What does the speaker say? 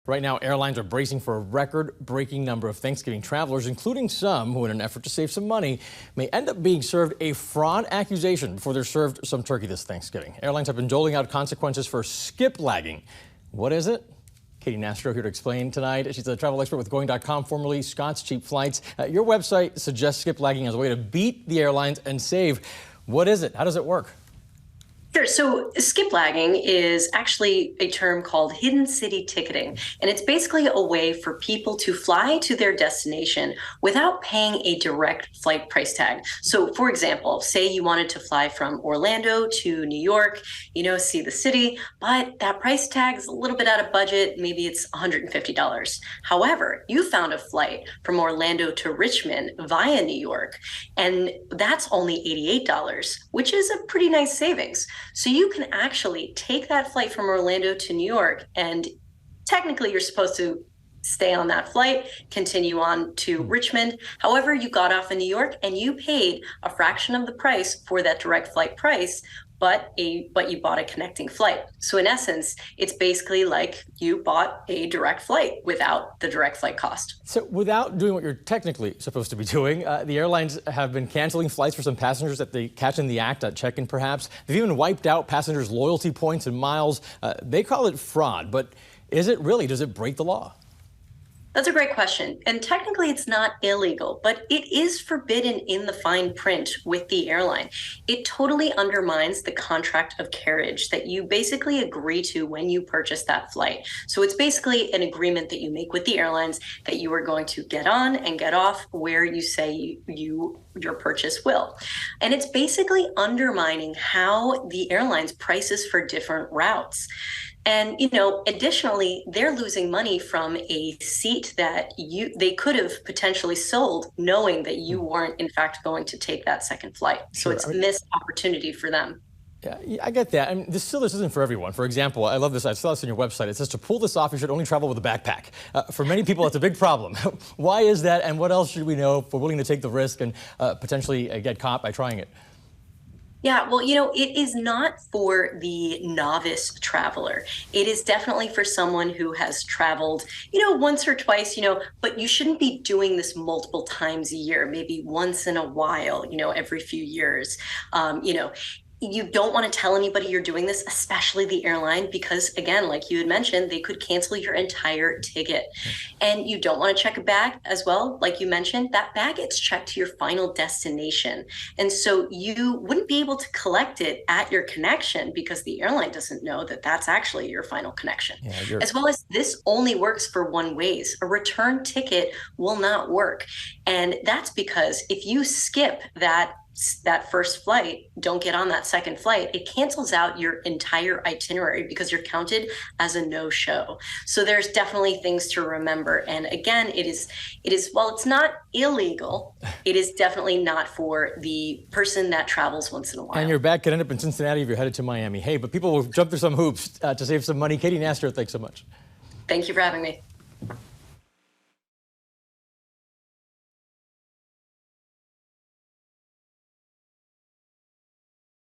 Right now, airlines are bracing for a record-breaking number of Thanksgiving travelers, including some who, in an effort to save some money, may end up being served a fraud accusation before they're served some turkey this Thanksgiving. Airlines have been doling out consequences for skiplagging. What is it? Katie Nastro here to explain tonight. She's a travel expert with Going.com, formerly Scott's Cheap Flights. Your website suggests skiplagging as a way to beat the airlines and save. What is it? How does it work? Sure. So skiplagging is actually a term called hidden city ticketing, and it's basically a way for people to fly to their destination without paying a direct flight price tag. So, for example, say you wanted to fly from Orlando to New York, see the city, but that price tag is a little bit out of budget. Maybe it's $150. However, you found a flight from Orlando to Richmond via New York, and that's only $88, which is a pretty nice savings. So you can actually take that flight from Orlando to New York, and technically you're supposed to stay on that flight, continue on to Richmond. However, you got off in New York and you paid a fraction of the price for that direct flight price, but you bought a connecting flight. So in essence, it's basically like you bought a direct flight without the direct flight cost. So without doing what you're technically supposed to be doing, the airlines have been canceling flights for some passengers that they catch in the act at check-in perhaps. They've even wiped out passengers' loyalty points and miles. They call it fraud, but is it really? Does it break the law? That's a great question. And technically it's not illegal, but it is forbidden in the fine print with the airline. It totally undermines the contract of carriage that you basically agree to when you purchase that flight. So it's basically an agreement that you make with the airlines that you are going to get on and get off where you say your purchase will. And it's basically undermining how the airlines prices for different routes. And, additionally, they're losing money from a seat that they could have potentially sold knowing that you weren't, in fact, going to take that second flight. So it's a missed opportunity for them. Yeah, I get that. I mean, this isn't for everyone. For example, I love this. I saw this on your website. It says to pull this off, you should only travel with a backpack. For many people, that's a big problem. Why is that? And what else should we know if we're willing to take the risk and potentially get caught by trying it? Yeah, well, it is not for the novice traveler. It is definitely for someone who has traveled, once or twice, but you shouldn't be doing this multiple times a year, maybe once in a while, every few years. You don't want to tell anybody you're doing this, especially the airline, because again, like you had mentioned, they could cancel your entire ticket. And you don't want to check a bag as well. Like you mentioned, that bag gets checked to your final destination. And so you wouldn't be able to collect it at your connection because the airline doesn't know that that's actually your final connection. Yeah, as well as this only works for one ways. A return ticket will not work. And that's because if you skip that first flight, don't get on that second flight, it cancels out your entire itinerary because you're counted as a no-show. So there's definitely things to remember. And again, it is while it's not illegal, it is definitely not for the person that travels once in a while. And your bag could end up in Cincinnati if you're headed to Miami. Hey, but people will jump through some hoops to save some money. Katie Nastro, thanks so much. Thank you for having me.